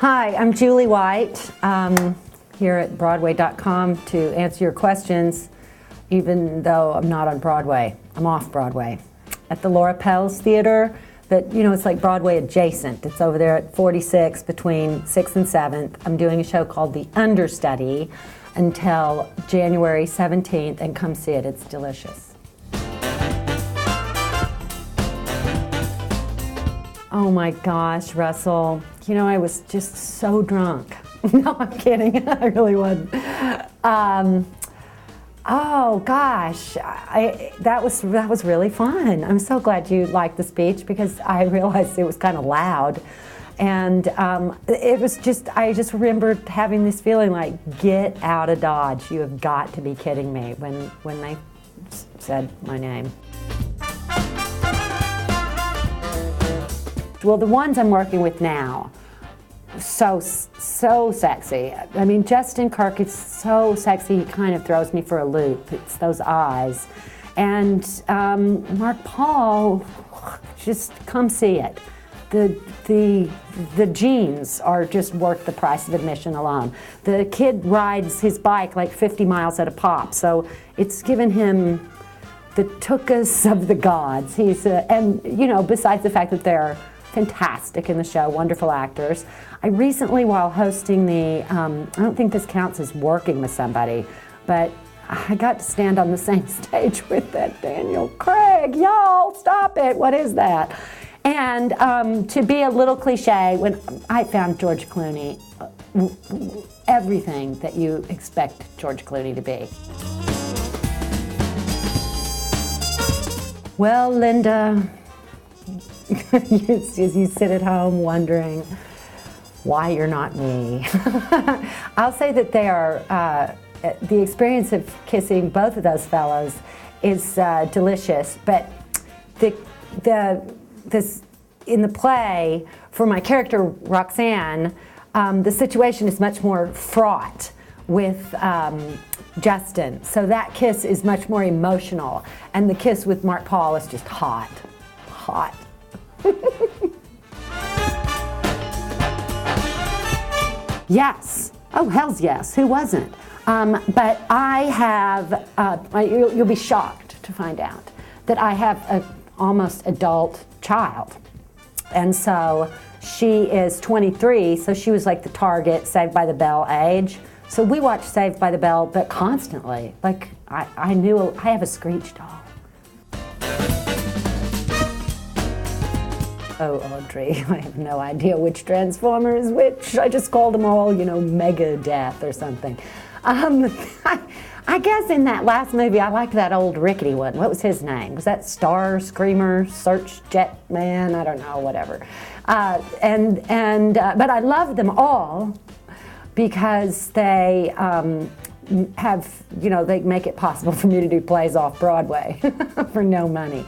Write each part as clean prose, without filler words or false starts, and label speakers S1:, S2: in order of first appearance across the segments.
S1: Hi, I'm Julie White, here at Broadway.com to answer your questions, even though I'm not on Broadway. I'm off-Broadway at the Laura Pels Theater, but it's like Broadway adjacent. It's over there at 46 between 6th and 7th. I'm doing a show called The Understudy until January 17th, and come see it. It's delicious. Oh my gosh, Russell. I was just so drunk. No, I'm kidding. I really wasn't. Oh gosh, that was really fun. I'm so glad you liked the speech because I realized it was kind of loud. And it was I just remembered having this feeling like, get out of Dodge. You have got to be kidding me when they said my name. Well, the ones I'm working with now, so sexy. I mean, Justin Kirk is so sexy, he kind of throws me for a loop. It's those eyes. And Mark Paul, just come see it. The jeans are just worth the price of admission alone. The kid rides his bike like 50 miles at a pop, so it's given him the tuchus of the gods. He's and besides the fact that they're fantastic in the show, wonderful actors. I recently, while hosting the, I don't think this counts as working with somebody, but I got to stand on the same stage with that Daniel Craig. Y'all, stop it, what is that? And to be a little cliche, when I found George Clooney, everything that you expect George Clooney to be. Well, Linda, you sit at home wondering why you're not me. I'll say that they are, the experience of kissing both of those fellows is delicious, but in the play, for my character Roxanne, the situation is much more fraught with Justin. So that kiss is much more emotional, and the kiss with Mark Paul is just hot. Hot. Yes. Oh, hell's yes. Who wasn't? But I have, you'll be shocked to find out that I have an almost adult child. And so she is 23, so she was like the target Saved by the Bell age. So we watched Saved by the Bell, but constantly. Like, I knew I have a Screech doll. Oh, Audrey, I have no idea which Transformer is which. I just called them all, Mega Death or something. I guess in that last movie, I liked that old rickety one. What was his name? Was that Star Screamer, Search Jet Man? I don't know, whatever. But I love them all because they have, they make it possible for me to do plays off Broadway for no money.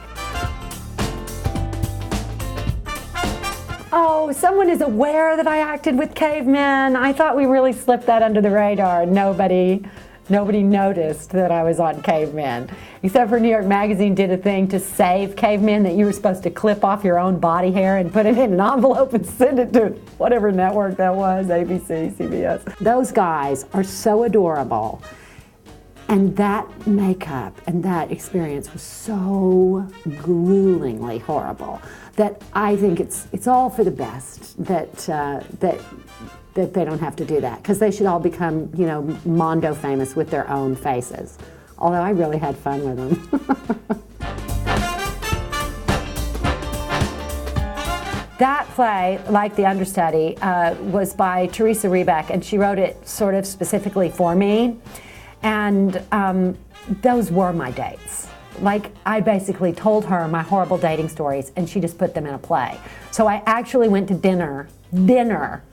S1: Oh, someone is aware that I acted with Cavemen. I thought we really slipped that under the radar. Nobody noticed that I was on Cavemen. Except for New York Magazine did a thing to save Cavemen that you were supposed to clip off your own body hair and put it in an envelope and send it to whatever network that was, ABC, CBS. Those guys are so adorable. And that makeup and that experience was so gruelingly horrible that I think it's all for the best that they don't have to do that, because they should all become, Mondo famous with their own faces. Although I really had fun with them. That play, like The Understudy, was by Teresa Rebeck, and she wrote it sort of specifically for me. And those were my dates. Like, I basically told her my horrible dating stories, and she just put them in a play. So I actually went to dinner,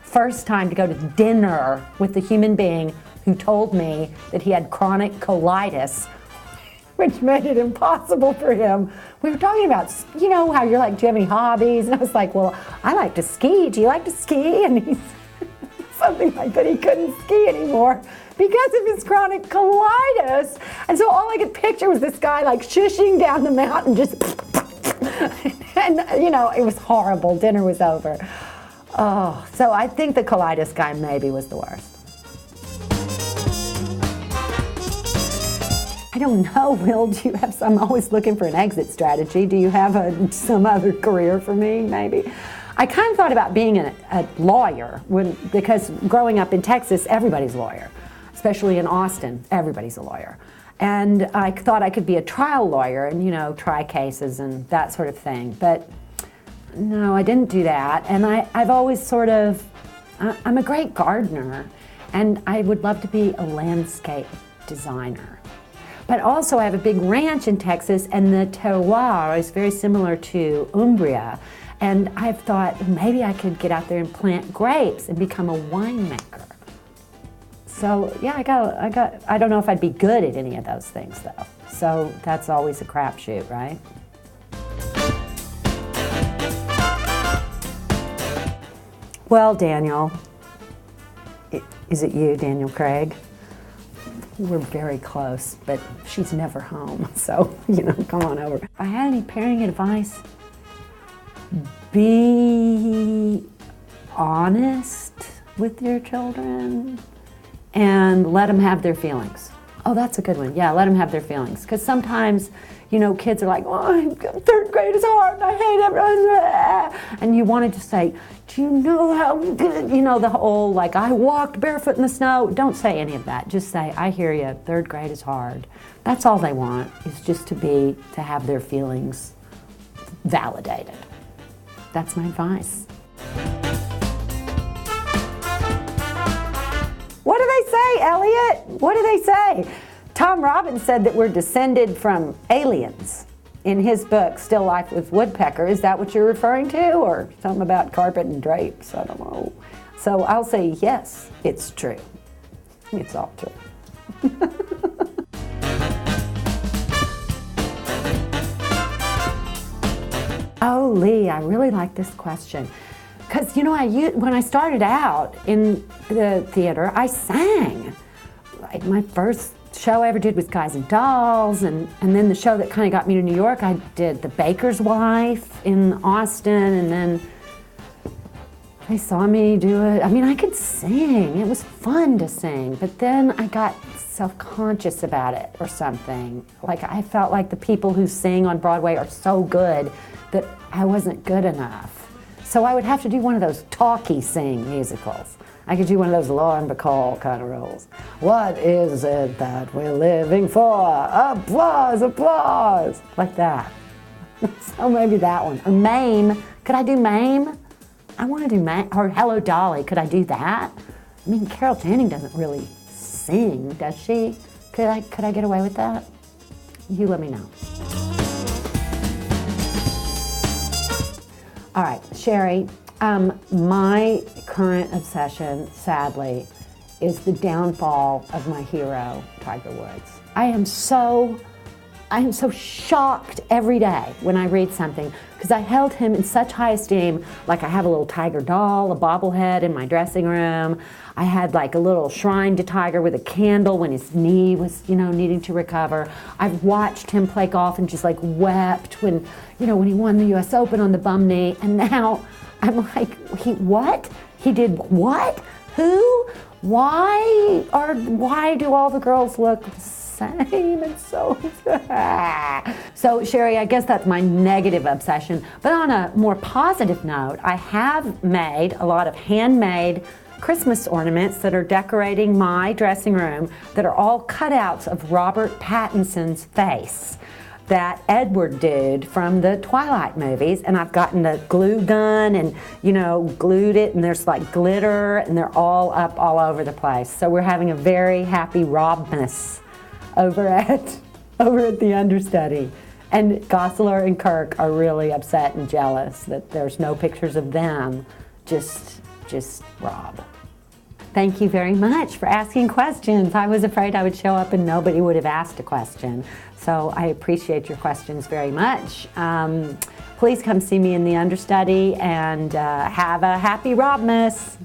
S1: first time to go to dinner with a human being who told me that he had chronic colitis, which made it impossible for him. We were talking about, how you're like, do you have any hobbies? And I was like, well, I like to ski. Do you like to ski? And he's something like that. He couldn't ski anymore because of his chronic colitis. And so all I could picture was this guy like shushing down the mountain, just, and it was horrible. Dinner was over. Oh, so I think the colitis guy maybe was the worst. I don't know, Will, do you have I'm always looking for an exit strategy. Do you have some other career for me, maybe? I kind of thought about being a lawyer because growing up in Texas, everybody's a lawyer, especially in Austin, everybody's a lawyer. And I thought I could be a trial lawyer and, you know, try cases and that sort of thing. But no, I didn't do that. And I've always sort of, I'm a great gardener, and I would love to be a landscape designer. But also I have a big ranch in Texas, and the terroir is very similar to Umbria. And I've thought maybe I could get out there and plant grapes and become a winemaker. So yeah, I don't know if I'd be good at any of those things though. So that's always a crapshoot, right? Well, Daniel, is it you, Daniel Craig? We're very close, but she's never home, so, you know, come on over. If I had any parenting advice, be honest with your children and let them have their feelings. Oh, that's a good one. Yeah, let them have their feelings. Because sometimes, you know, kids are like, oh, third grade is hard, I hate it. And you wanted to say, do you know how good, you know, the whole, like, I walked barefoot in the snow. Don't say any of that. Just say, I hear you, third grade is hard. That's all they want, is just to have their feelings validated. That's my advice. What do they say, Elliot? What do they say? Tom Robbins said that we're descended from aliens in his book, Still Life with Woodpecker. Is that what you're referring to? Or something about carpet and drapes? I don't know. So I'll say, yes, it's true. It's all true. Oh, Lee, I really like this question. Because, you know, when I started out in the theater, I sang. Like, my first show I ever did was Guys and Dolls, and then the show that kind of got me to New York, I did The Baker's Wife in Austin, and then they saw me do it. I mean, I could sing. It was fun to sing, but then I got self-conscious about it or something. Like, I felt like the people who sing on Broadway are so good that I wasn't good enough. So I would have to do one of those talky sing musicals. I could do one of those Lauren Bacall kind of roles. What is it that we're living for? Applause, applause. Like that. So maybe that one. Or Mame. Could I do Mame? I want to do Mame. Or Hello Dolly. Could I do that? I mean, Carol Channing doesn't really sing, does she? Could I get away with that? You let me know. All right, Sherry, my current obsession, sadly, is the downfall of my hero, Tiger Woods. I am so shocked every day when I read something, because I held him in such high esteem. Like, I have a little Tiger doll, a bobblehead in my dressing room. I had like a little shrine to Tiger with a candle when his knee was, you know, needing to recover. I've watched him play golf and just like wept when, you know, when he won the US Open on the bum knee. And now I'm like, what? He did what? Who? Why do all the girls look the same? And so Sherry, I guess that's my negative obsession. But on a more positive note, I have made a lot of handmade Christmas ornaments that are decorating my dressing room that are all cutouts of Robert Pattinson's face, that Edward did from the Twilight movies. And I've gotten the glue gun and, you know, glued it, and there's like glitter, and they're all up all over the place. So we're having a very happy Robmas over at the Understudy. And Gosseler and Kirk are really upset and jealous that there's no pictures of them, just Rob. Thank you very much for asking questions. I was afraid I would show up and nobody would have asked a question. So I appreciate your questions very much. Please come see me in the Understudy, and have a happy Robmas.